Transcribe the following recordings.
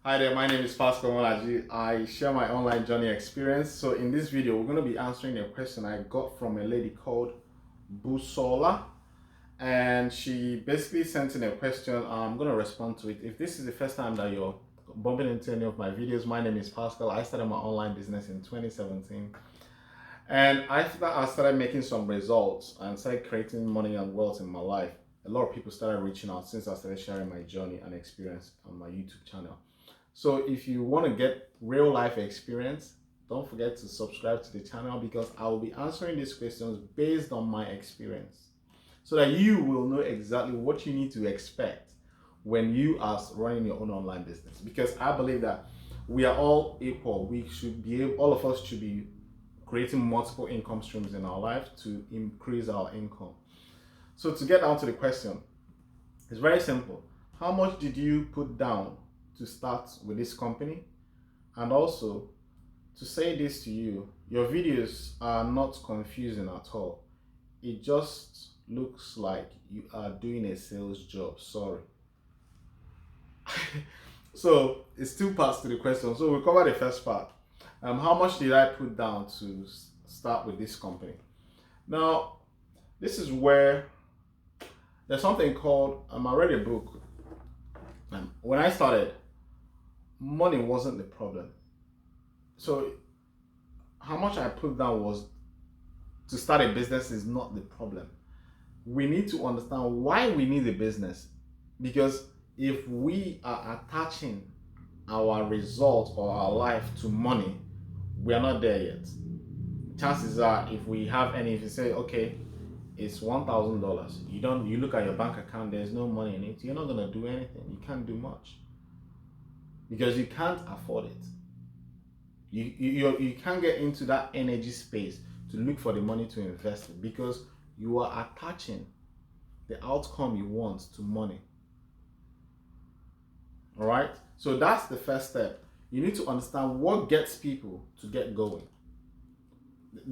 Hi there, my name is Nwanaji. I share my online journey experience. So in this video, we're going to be answering a question I got from a lady called Busola. And she basically sent in a question. I'm going to respond to it. If this is the first time that you're bumping into any of my videos, my name is Pascal. I started my online business in 2017. And after I started making some results and started creating money and wealth in my life, a lot of people started reaching out since I started sharing my journey and experience on my YouTube channel. So if you want to get real life experience, don't forget to subscribe to the channel because I will be answering these questions based on my experience so that you will know exactly what you need to expect when you are running your own online business. Because I believe that we are all equal. We should be able, all of us should be creating multiple income streams in our life to increase our income. So to get down to the question, it's very simple. How much did you put down to start with this company? And also, to say this to you, your videos are not confusing at all. It just looks like you are doing a sales job. Sorry. So it's two parts to the question. So we'll cover the first part. How much did I put down to start with this company? Now, this is where there's something called, I read a book. When I started, money wasn't the problem. So how much I put down was to start a business is not the problem. We need to understand why we need a business, because if we are attaching our result or our life to money, we are not there yet. Chances are, if you say, okay, it's $1,000, you look at your bank account, there's no money in it, you're not gonna do anything. You can't do much because you can't afford it. You can't get into that energy space to look for the money to invest it because you are attaching the outcome you want to money. All right, so that's the first step. You need to understand what gets people to get going.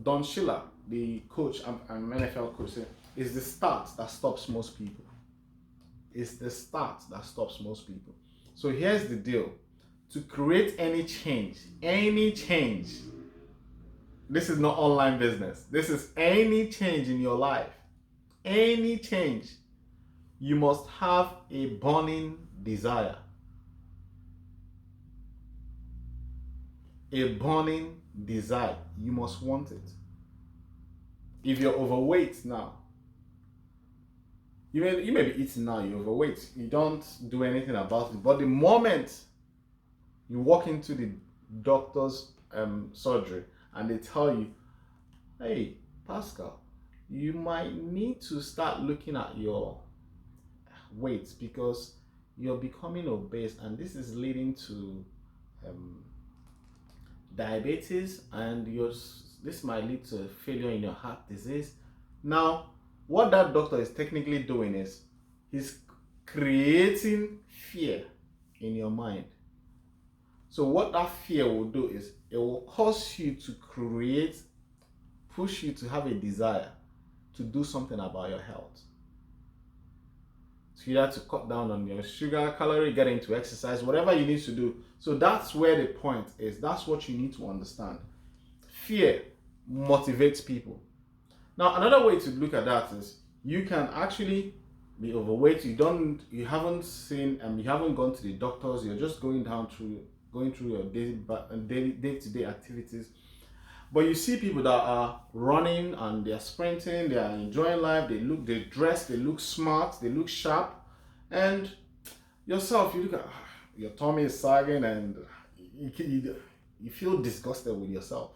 Don Schiller, the coach, I'm an NFL coach, is the start that stops most people. It's the start that stops most people. So here's the deal. To create any change, this is not online business. This is any change in your life, any change, you must have a burning desire. A burning desire. You must want it. If you're overweight now, you may be eating now, you're overweight. You don't do anything about it. But the moment you walk into the doctor's surgery and they tell you, hey, Pascal, you might need to start looking at your weight because you're becoming obese and this is leading to diabetes, and this might lead to failure in your heart disease. Now, what that doctor is technically doing is he's creating fear in your mind. So what that fear will do is it will cause you to push you to have a desire to do something about your health. So you have to cut down on your sugar, calorie, get into exercise, whatever you need to do. So that's where the point is. That's what you need to understand. Fear motivates people. Now, another way to look at that is you can actually be overweight. You haven't gone to the doctors. You're just going through your day-to-day activities. But you see people that are running and they're sprinting, they are enjoying life, they dress, they look smart, they look sharp. And yourself, you look at your tummy is sagging and you feel disgusted with yourself.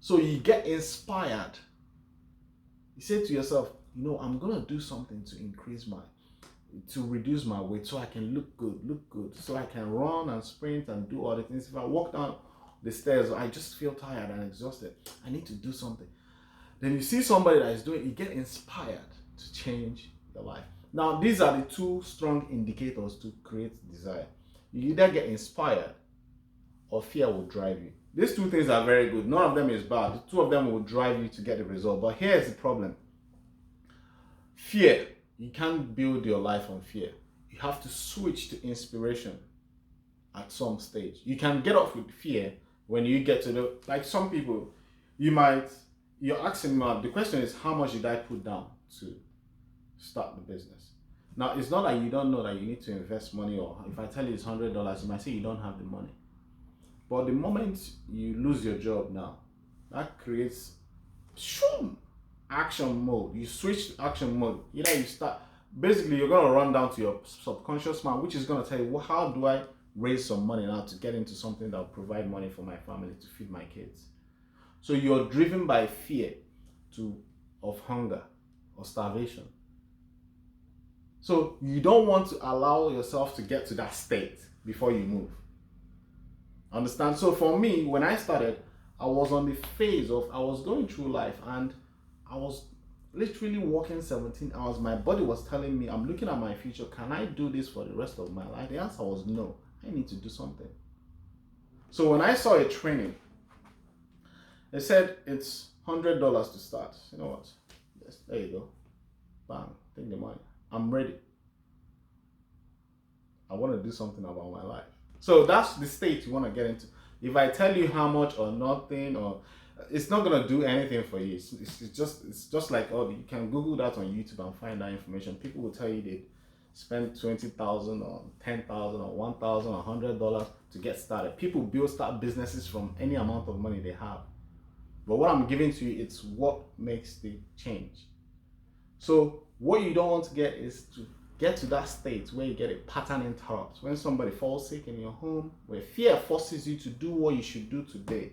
So you get inspired. You say to yourself, I'm going to do something to reduce my weight so I can look good, so I can run and sprint and do all the things. If I walk down the stairs, I just feel tired and exhausted. I need to do something. Then you see somebody that is doing it, you get inspired to change your life. Now, these are the two strong indicators to create desire. You either get inspired or fear will drive you. These two things are very good. None of them is bad. The two of them will drive you to get the result. But here's the problem. Fear. You can't build your life on fear. you have to switch to inspiration at some stage. You can get off with fear when you get to the, like some people, you're asking me, the question is, how much did I put down to start the business? Now, it's not like you don't know that you need to invest money, or if I tell you it's $100, you might say you don't have the money. But the moment you lose your job now, that creates action mode. You switch to action mode. Either you start, basically you're going to run down to your subconscious mind, which is going to tell you, well, how do I raise some money now to get into something that will provide money for my family, to feed my kids? So you're driven by fear of hunger or starvation. So you don't want to allow yourself to get to that state before you move. Understand? So for me, when I started, I was on the phase of, I was going through life and I was literally working 17 hours. My body was telling me, I'm looking at my future. Can I do this for the rest of my life? The answer was no. I need to do something. So when I saw a training, they said it's $100 to start. You know what? Yes, there you go. Bang, take the money. I'm ready. I want to do something about my life. So that's the state you want to get into. If I tell you how much or nothing, or it's not gonna do anything for you. It's just like, oh, you can Google that on YouTube and find that information. People will tell you they spend $20,000 or $10,000 or $1,000 or $100 to get started. People start businesses from any amount of money they have. But what I'm giving to you, it's what makes the change. So what you don't want to get is to get to that state where you get a pattern interrupt. When somebody falls sick in your home, where fear forces you to do what you should do today,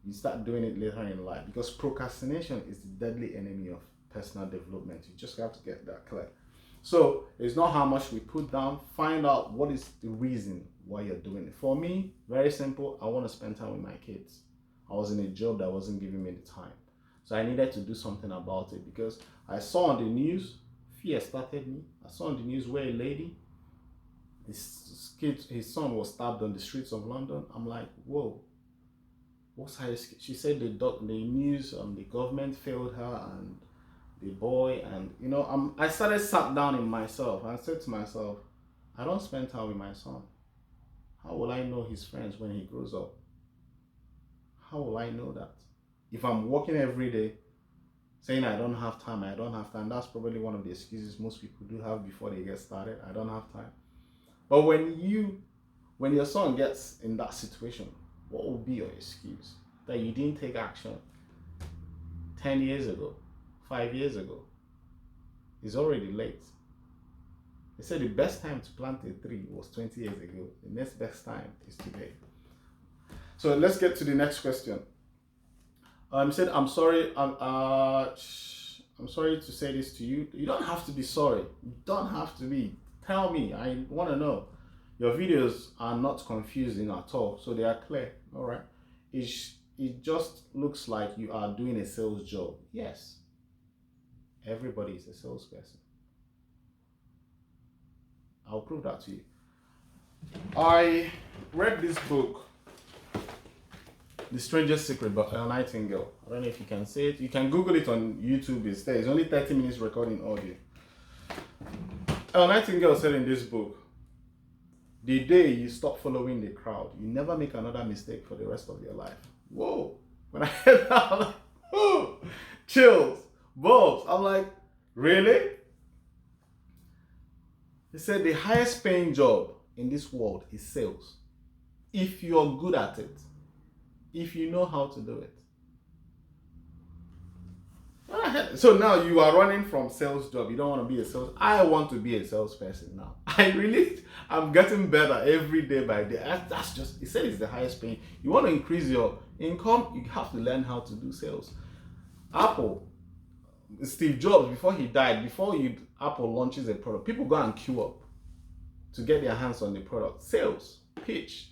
you start doing it later in life, because procrastination is the deadly enemy of personal development. You just have to get that clear. So it's not how much we put down. Find out what is the reason why you're doing it. For me, very simple. I want to spend time with my kids. I was in a job that wasn't giving me the time. So I needed to do something about it, because I saw on the news, fear started me. I saw on the news where a lady, his son was stabbed on the streets of London. I'm like, whoa, what's her? She said the news, the government failed her and the boy, and I sat down in myself and I said to myself, I don't spend time with my son. How will I know his friends when he grows up? How will I know that? If I'm working every day saying I don't have time, that's probably one of the excuses most people do have before they get started. I don't have time. But when your son gets in that situation, what will be your excuse? That you didn't take action 10 years ago, 5 years ago. It's already late. They said the best time to plant a tree was 20 years ago. The next best time is today. So let's get to the next question. Said, I'm sorry to say this to you. You don't have to be sorry. You don't have to be. Tell me. I want to know. Your videos are not confusing at all, so they are clear. All right. It just looks like you are doing a sales job. Yes. Everybody is a salesperson. I'll prove that to you. I read this book, The Strangest Secret by Nightingale. I don't know if you can see it. You can Google it on YouTube. It's there. It's only 30 minutes recording audio. Nightingale said in this book, the day you stop following the crowd, you never make another mistake for the rest of your life. Whoa. When I heard that, I'm like, oh, chills, bulbs. I'm like, really? He said the highest paying job in this world is sales. If you're good at it, if you know how to do it. So now you are running from sales job. You don't want to be a sales. I want to be a salesperson now. I'm getting better every day by day. That's just, he said it's the highest paying. You want to increase your income, you have to learn how to do sales. Apple, Steve Jobs, before he died, Apple launches a product, people go and queue up to get their hands on the product. Sales, pitch.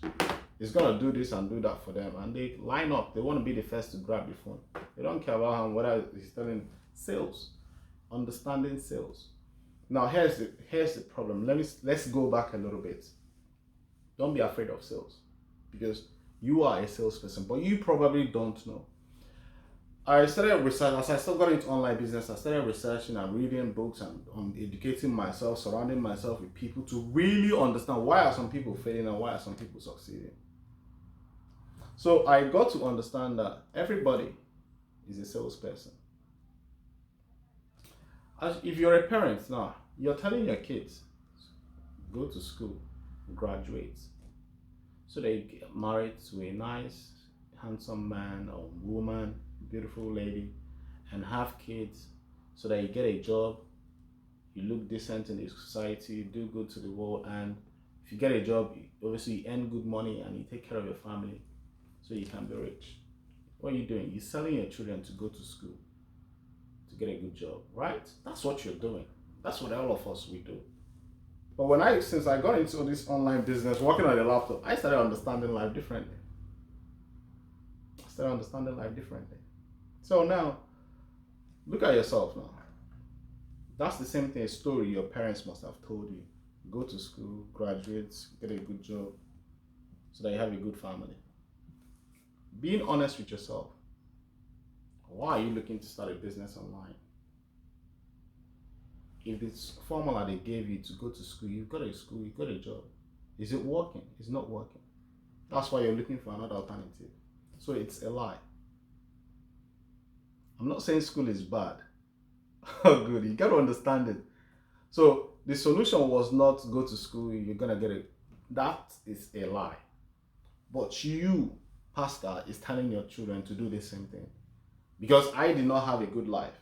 It's going to do this and do that for them. And they line up. They want to be the first to grab the phone. They don't care about him, whether he's telling sales. Understanding sales. Now, here's the problem. Let's go back a little bit. Don't be afraid of sales, because you are a salesperson, but you probably don't know. I started research as I still got into online business. I started researching and reading books and educating myself, surrounding myself with people to really understand why are some people failing and why are some people succeeding. So I got to understand that everybody is a salesperson. If you're a parent now, you're telling your kids, go to school, graduate, so they get married to a nice, handsome man or woman, beautiful lady, and have kids, so that you get a job, you look decent in the society, you do good to the world, and if you get a job, obviously you earn good money and you take care of your family, so you can be rich. What are you doing? You're selling your children to go to school, to get a good job, right? That's what you're doing. That's what all of us we do. But since I got into this online business, working on the laptop, I started understanding life differently. So now, look at yourself now. That's the same thing, a story your parents must have told you. Go to school, graduate, get a good job, so that you have a good family. Being honest with yourself. Why are you looking to start a business online? If it's formula they gave you to go to school, you've got a school, you've got a job. Is it working? It's not working. That's why you're looking for another alternative. So it's a lie. I'm not saying school is bad. Oh, good. You got to understand it. So the solution was not go to school, you're going to get it. That is a lie. But you, Pastor, is telling your children to do the same thing. Because I did not have a good life.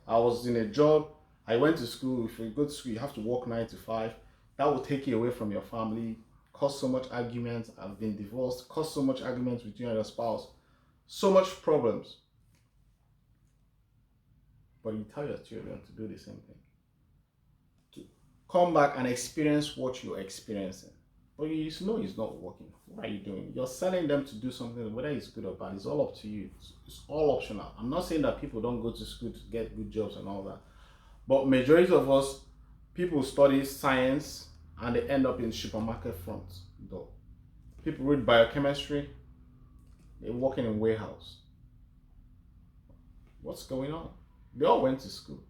I was in a job. I went to school. If you go to school, you have to work 9 to 5. That will take you away from your family, cause so much arguments. I've been divorced, cause so much arguments with you and your spouse. So much problems. But you tell your children to do the same thing. To come back and experience what you're experiencing. But you know it's not working. What are you doing? You're selling them to do something, whether it's good or bad, it's all up to you. It's all optional. I'm not saying that people don't go to school to get good jobs and all that. But majority of us, people study science and they end up in supermarket front door. People read biochemistry, they're working in warehouse. What's going on? They all went to school.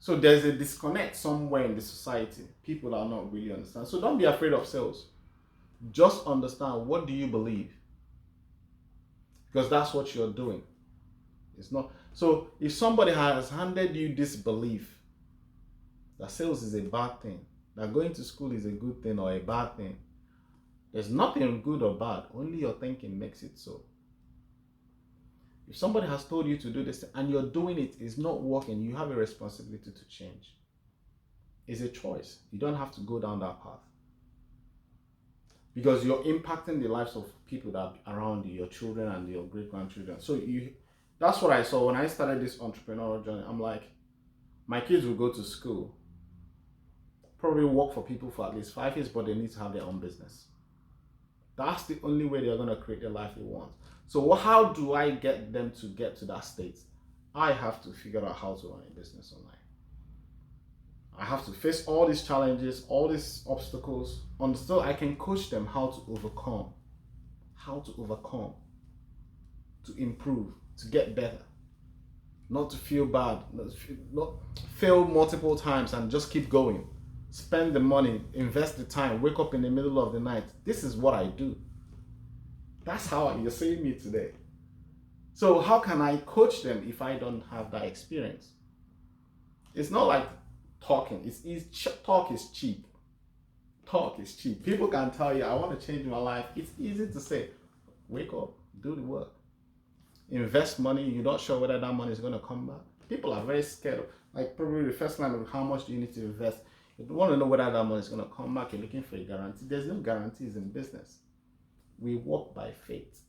So there's a disconnect somewhere in the society. People are not really understand. So don't be afraid of sales. Just understand, what do you believe? Because that's what you're doing. It's not. So if somebody has handed you this belief that sales is a bad thing, that going to school is a good thing or a bad thing, there's nothing good or bad. Only your thinking makes it so. If somebody has told you to do this and you're doing it, it's not working, you have a responsibility to change. It's a choice. You don't have to go down that path. Because you're impacting the lives of people that are around you, your children and your great-grandchildren. So that's what I saw when I started this entrepreneurial journey. I'm like, my kids will go to school, probably work for people for at least 5 years, but they need to have their own business. That's the only way they're going to create the life they want. So how do I get them to get to that state? I have to figure out how to run a business online. I have to face all these challenges, all these obstacles, until I can coach them how to overcome, to improve, to get better, not to feel bad, not fail multiple times and just keep going. Spend the money, invest the time, wake up in the middle of the night. This is what I do. That's how you're seeing me today. So how can I coach them if I don't have that experience? It's not like talking. Talk is cheap. Talk is cheap. People can tell you, I want to change my life. It's easy to say, wake up, do the work. Invest money. You're not sure whether that money is going to come back. People are very scared of, like, probably the first line of how much do you need to invest. If you want to know whether that money is going to come back, you're looking for a guarantee. There's no guarantees in business. We walk by faith.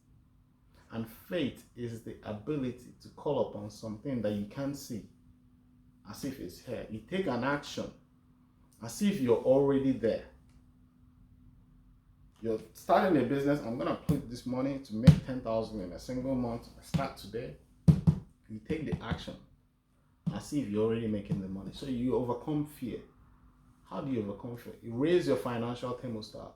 And faith is the ability to call upon something that you can't see as if it's here. You take an action as if you're already there. You're starting a business. I'm going to put this money to make 10,000 in a single month. I start today. You take the action as if you're already making the money. So you overcome fear. How do you overcome fear? You raise your financial thermostat.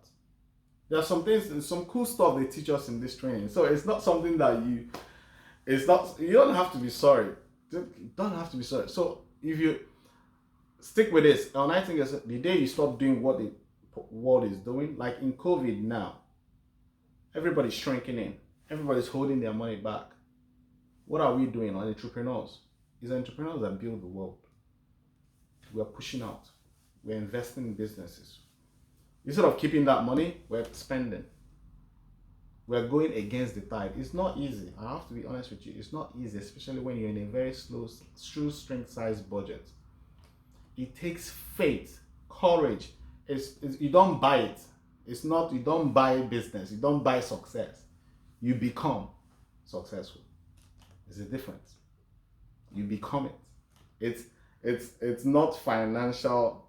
There are some things and some cool stuff they teach us in this training. So it's not something that It's not, you don't have to be sorry. You don't have to be sorry. So if you stick with this, and I think is the day you stop doing what the world is doing, like in COVID now, everybody's shrinking in. Everybody's holding their money back. What are we doing as entrepreneurs? It's entrepreneurs that build the world. We're pushing out. We're investing in businesses. Instead of keeping that money, we're spending. We're going against the tide. It's not easy. I have to be honest with you. It's not easy, especially when you're in a very slow, shoestring size budget. It takes faith, courage. It's you don't buy it. It's not, you don't buy business. You don't buy success. You become successful. There's a difference. You become it. It's not financial.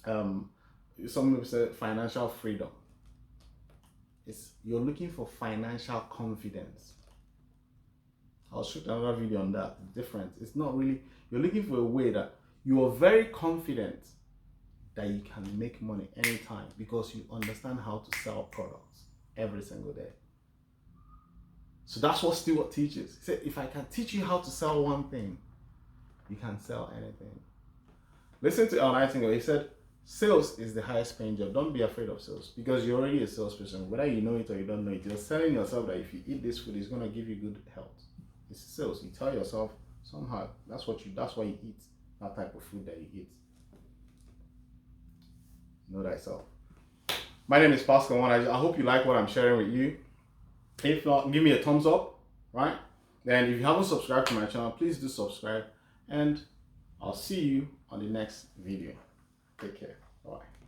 Some people say financial freedom. You're looking for financial confidence. I'll shoot another video on that. The difference. It's not really, you're looking for a way that you are very confident that you can make money anytime because you understand how to sell products every single day. So that's what Stewart teaches. He said, if I can teach you how to sell one thing, you can sell anything. Listen to Al Nightingale. He said, sales is the highest paying job. Don't be afraid of sales because you're already a salesperson. Whether you know it or you don't know it, you're selling yourself that if you eat this food, it's going to give you good health. It's sales. You tell yourself somehow that's why you eat that type of food that you eat. Know thyself. My name is Pascal Nwanaji. I hope you like what I'm sharing with you. If not, give me a thumbs up, right? Then if you haven't subscribed to my channel, please do subscribe, and I'll see you on the next video. Take care. Bye.